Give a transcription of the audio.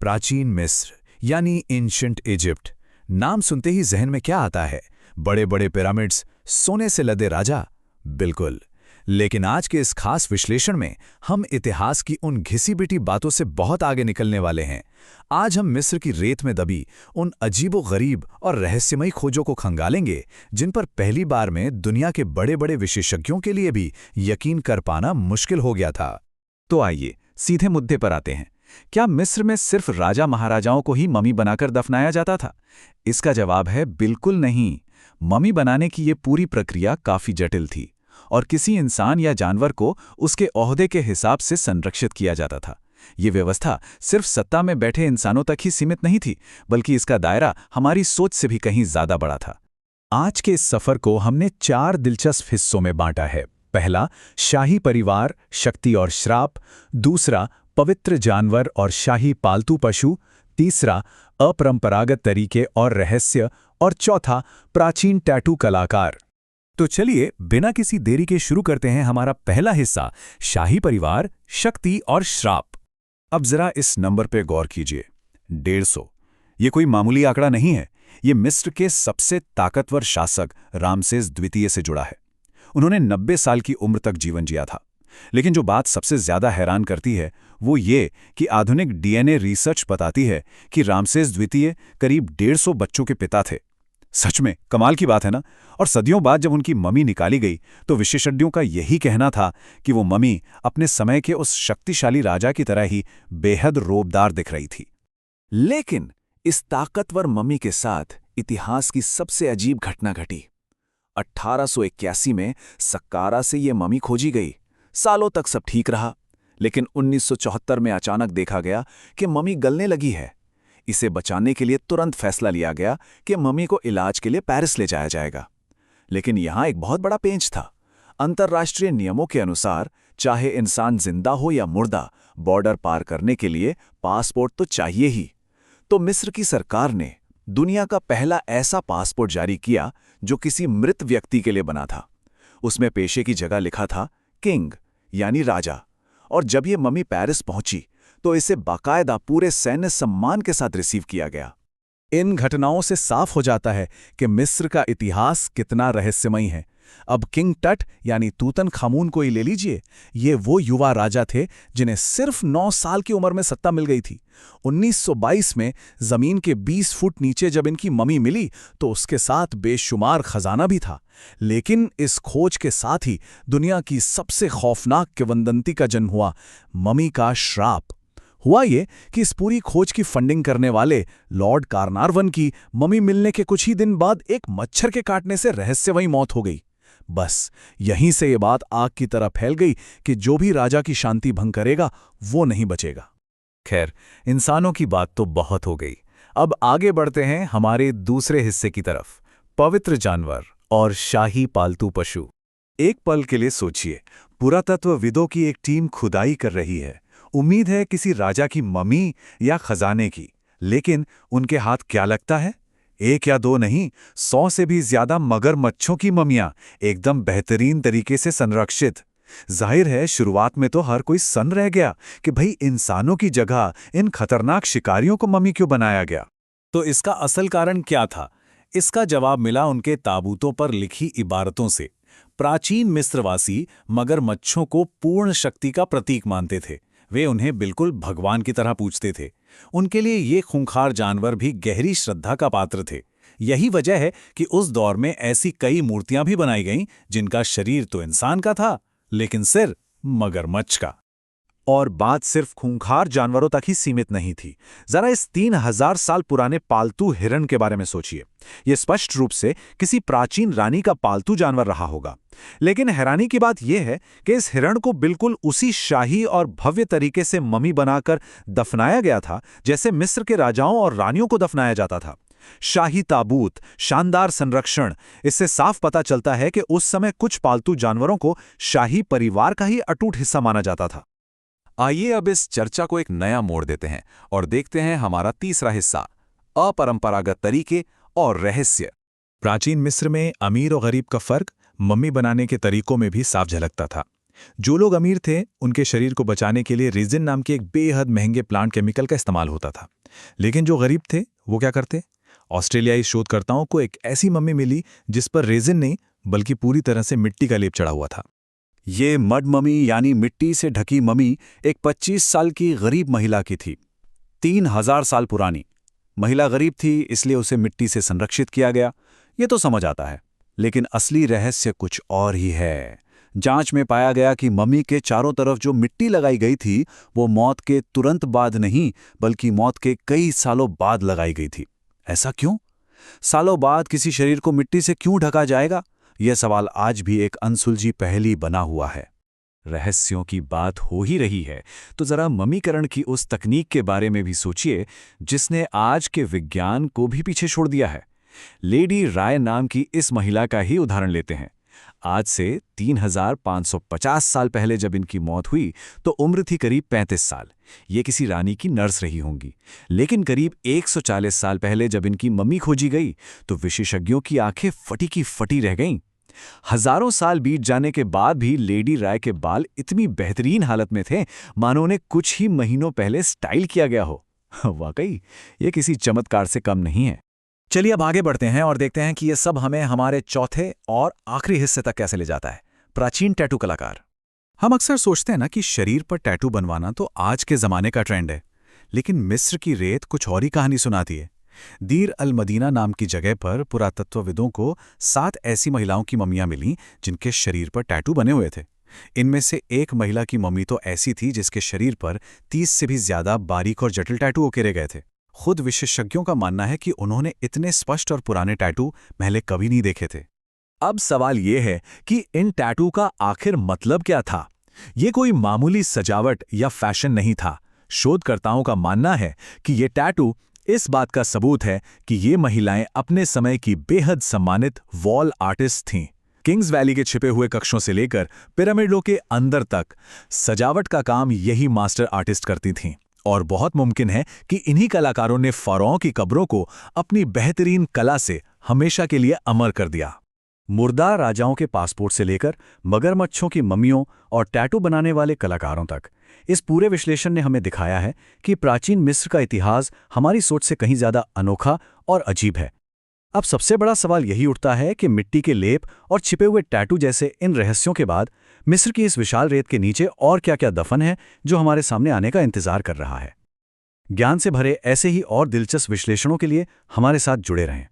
प्राचीन मिस्र यानी एंशिएंट इजिप्ट, नाम सुनते ही जहन में क्या आता है? बड़े बड़े पिरामिड्स, सोने से लदे राजा? बिल्कुल। लेकिन आज के इस खास विश्लेषण में हम इतिहास की उन घिसी-पिटी बातों से बहुत आगे निकलने वाले हैं। आज हम मिस्र की रेत में दबी उन अजीबो-गरीब और रहस्यमयी खोजों को खंगालेंगे, जिन पर पहली बार में दुनिया के बड़े-बड़े विशेषज्ञों के लिए भी यकीन कर पाना मुश्किल हो गया था। तो आइए सीधे मुद्दे पर आते हैं। क्या मिस्र में सिर्फ राजा महाराजाओं को ही ममी बनाकर दफनाया जाता था? इसका जवाब है बिल्कुल नहीं। ममी बनाने की ये पूरी प्रक्रिया काफी जटिल थी और किसी इंसान या जानवर को उसके ओहदे के हिसाब से संरक्षित किया जाता था। ये व्यवस्था सिर्फ सत्ता में बैठे इंसानों तक ही सीमित नहीं थी, बल्कि इसका दायरा हमारी सोच से भी कहीं ज्यादा बड़ा था। आज के इस सफर को हमने 4 दिलचस्प हिस्सों में बांटा है। पहला, शाही परिवार, शक्ति और श्राप। दूसरा, पवित्र जानवर और शाही पालतू पशु। तीसरा, अपरंपरागत तरीके और रहस्य। और चौथा, प्राचीन टैटू कलाकार। तो चलिए बिना किसी देरी के शुरू करते हैं हमारा पहला हिस्सा, शाही परिवार, शक्ति और श्राप। अब जरा इस नंबर पे गौर कीजिए, 150। ये कोई मामूली आंकड़ा नहीं है। ये मिस्र के सबसे ताकतवर शासक रामसेस द्वितीय से जुड़ा है। उन्होंने 90 साल की उम्र तक जीवन जिया था। लेकिन जो बात सबसे ज्यादा हैरान करती है वो ये कि आधुनिक डीएनए रिसर्च बताती है कि रामसेस द्वितीय करीब 150 बच्चों के पिता थे। सच में कमाल की बात है ना? और सदियों बाद जब उनकी ममी निकाली गई तो विशेषज्ञों का यही कहना था कि वो ममी अपने समय के उस शक्तिशाली राजा की तरह ही बेहद रौबदार दिख रही थी। लेकिन इस ताकतवर ममी के साथ इतिहास की सबसे अजीब घटना घटी। 1881 में सक्कारा से ये ममी खोजी गई। सालों तक सब ठीक रहा, लेकिन 1974 में अचानक देखा गया कि ममी गलने लगी है। इसे बचाने के लिए तुरंत फैसला लिया गया कि ममी को इलाज के लिए पेरिस ले जाया जाएगा। लेकिन यहां एक बहुत बड़ा पेंच था। अंतर्राष्ट्रीय नियमों के अनुसार चाहे इंसान जिंदा हो या मुर्दा, बॉर्डर पार करने के लिए पासपोर्ट तो चाहिए ही। तो मिस्र की सरकार ने दुनिया का पहला ऐसा पासपोर्ट जारी किया जो किसी मृत व्यक्ति के लिए बना था। उसमें पेशे की जगह लिखा था किंग, यानी राजा। और जब ये ममी पेरिस पहुंची तो इसे बाकायदा पूरे सैन्य सम्मान के साथ रिसीव किया गया। इन घटनाओं से साफ हो जाता है कि मिस्र का इतिहास कितना रहस्यमयी है। अब किंग टट यानी तूतनखामून को ही ले लीजिए। ये वो युवा राजा थे जिन्हें सिर्फ 9 साल की उम्र में सत्ता मिल गई थी। 1922 में जमीन के 20 फुट नीचे जब इनकी ममी मिली तो उसके साथ बेशुमार खजाना भी था। लेकिन इस खोज के साथ ही दुनिया की सबसे खौफनाक किंवदंती का जन्म हुआ, ममी का श्राप। हुआ ये कि इस पूरी खोज की फंडिंग करने वाले लॉर्ड कार्नारवन की ममी मिलने के कुछ ही दिन बाद एक मच्छर के काटने से रहस्यमयी मौत हो गई। बस यहीं से ये बात आग की तरह फैल गई कि जो भी राजा की शांति भंग करेगा वो नहीं बचेगा। खैर, इंसानों की बात तो बहुत हो गई। अब आगे बढ़ते हैं हमारे दूसरे हिस्से की तरफ, पवित्र जानवर और शाही पालतू पशु। एक पल के लिए सोचिए, पुरातत्वविदों की एक टीम खुदाई कर रही है। उम्मीद है किसी राजा की ममी या खजाने की, लेकिन उनके हाथ क्या लगता है? 1 या 2 नहीं, 100 से भी ज्यादा मगरमच्छों की ममियां, एकदम बेहतरीन तरीके से संरक्षित। जाहिर है शुरुआत में तो हर कोई सन्न रह गया कि भाई इंसानों की जगह इन खतरनाक शिकारियों को ममी क्यों बनाया गया। तो इसका असल कारण क्या था? इसका जवाब मिला उनके ताबूतों पर लिखी इबारतों से। प्राचीन मिस्रवासी मगरमच्छों को पूर्ण शक्ति का प्रतीक मानते थे। वे उन्हें बिल्कुल भगवान की तरह पूजते थे। उनके लिए ये खूंखार जानवर भी गहरी श्रद्धा का पात्र थे। यही वजह है कि उस दौर में ऐसी कई मूर्तियां भी बनाई गईं जिनका शरीर तो इंसान का था, लेकिन सिर मगरमच्छ का। और बात सिर्फ खूंखार जानवरों तक ही सीमित नहीं थी। जरा इस 3000 साल पुराने पालतू हिरण के बारे में सोचिए। यह स्पष्ट रूप से किसी प्राचीन रानी का पालतू जानवर रहा होगा। लेकिन हैरानी की बात यह है कि इस हिरण को बिल्कुल उसी शाही और भव्य तरीके से ममी बनाकर दफनाया गया था जैसे मिस्र के राजाओं और रानियों को दफनाया जाता था। शाही ताबूत, शानदार संरक्षण, इससे साफ पता चलता है कि उस समय कुछ पालतू जानवरों को शाही परिवार का ही अटूट हिस्सा माना जाता था। आइए अब इस चर्चा को एक नया मोड़ देते हैं और देखते हैं हमारा तीसरा हिस्सा, अपरंपरागत तरीके और रहस्य। प्राचीन मिस्र में अमीर और गरीब का फर्क मम्मी बनाने के तरीकों में भी साफ झलकता था। जो लोग अमीर थे उनके शरीर को बचाने के लिए रेजिन नाम के एक बेहद महंगे प्लांट केमिकल का इस्तेमाल होता था। लेकिन जो गरीब थे वो क्या करते? ऑस्ट्रेलियाई शोधकर्ताओं को एक ऐसी मम्मी मिली जिस पर रेजिन नहीं बल्कि पूरी तरह से मिट्टी का लेप चढ़ा हुआ था। ये मड ममी यानी मिट्टी से ढकी ममी एक 25 साल की गरीब महिला की थी। 3000 साल पुरानी। महिला गरीब थी इसलिए उसे मिट्टी से संरक्षित किया गया, ये तो समझ आता है। लेकिन असली रहस्य कुछ और ही है। जांच में पाया गया कि मम्मी के चारों तरफ जो मिट्टी लगाई गई थी वो मौत के तुरंत बाद नहीं बल्कि मौत के कई सालों बाद लगाई गई थी। ऐसा क्यों? सालों बाद किसी शरीर को मिट्टी से क्यों ढका जाएगा? यह सवाल आज भी एक अनसुलझी पहेली बना हुआ है। रहस्यों की बात हो ही रही है तो जरा ममीकरण की उस तकनीक के बारे में भी सोचिए जिसने आज के विज्ञान को भी पीछे छोड़ दिया है। लेडी राय नाम की इस महिला का ही उदाहरण लेते हैं। आज से 3550 साल पहले जब इनकी मौत हुई तो उम्र थी करीब 35 साल। ये किसी रानी की नर्स रही होंगी। लेकिन करीब 140 साल पहले जब इनकी मम्मी खोजी गई तो विशेषज्ञों की आंखें फटी की फटी रह गईं। हजारों साल बीत जाने के बाद भी लेडी राय के बाल इतनी बेहतरीन हालत में थे मानो उन्हें कुछ ही महीनों पहले स्टाइल किया गया हो। वाकई ये किसी चमत्कार से कम नहीं है। चलिए अब आगे बढ़ते हैं और देखते हैं कि ये सब हमें हमारे चौथे और आखिरी हिस्से तक कैसे ले जाता है, प्राचीन टैटू कलाकार। हम अक्सर सोचते हैं ना कि शरीर पर टैटू बनवाना तो आज के ज़माने का ट्रेंड है, लेकिन मिस्र की रेत कुछ और ही कहानी सुनाती है। दीर अल मदीना नाम की जगह पर पुरातत्वविदों को 7 ऐसी महिलाओं की मम्मियां मिलीं जिनके शरीर पर टैटू बने हुए थे। इनमें से एक महिला की मम्मी तो ऐसी थी जिसके शरीर पर 30 से भी ज्यादा बारीक और जटिल टैटू उकेरे गए थे। खुद विशेषज्ञों का मानना है कि उन्होंने इतने स्पष्ट और पुराने टैटू पहले कभी नहीं देखे थे। अब सवाल यह है कि इन टैटू का आखिर मतलब क्या था? ये कोई मामूली सजावट या फैशन नहीं था। शोधकर्ताओं का मानना है कि ये टैटू इस बात का सबूत है कि ये महिलाएं अपने समय की बेहद सम्मानित वॉल आर्टिस्ट थीं। किंग्स वैली के छिपे हुए कक्षों से लेकर पिरामिडों के अंदर तक सजावट का काम यही मास्टर आर्टिस्ट करती थीं। और बहुत मुमकिन है कि इन्हीं कलाकारों ने फ़ाराओं की कब्रों को अपनी बेहतरीन कला से हमेशा के लिए अमर कर दिया। मुर्दार राजाओं के पासपोर्ट से लेकर मगरमच्छों की मम्मियों और टैटू बनाने वाले कलाकारों तक, इस पूरे विश्लेषण ने हमें दिखाया है कि प्राचीन मिस्र का इतिहास हमारी सोच से कहीं ज़्यादा अनोखा और अजीब है। अब सबसे बड़ा सवाल यही उठता है कि मिट्टी के लेप और छिपे हुए टैटू जैसे इन रहस्यों के बाद मिस्र की इस विशाल रेत के नीचे और क्या-क्या दफन है जो हमारे सामने आने का इंतजार कर रहा है। ज्ञान से भरे ऐसे ही और दिलचस्प विश्लेषणों के लिए हमारे साथ जुड़े रहें।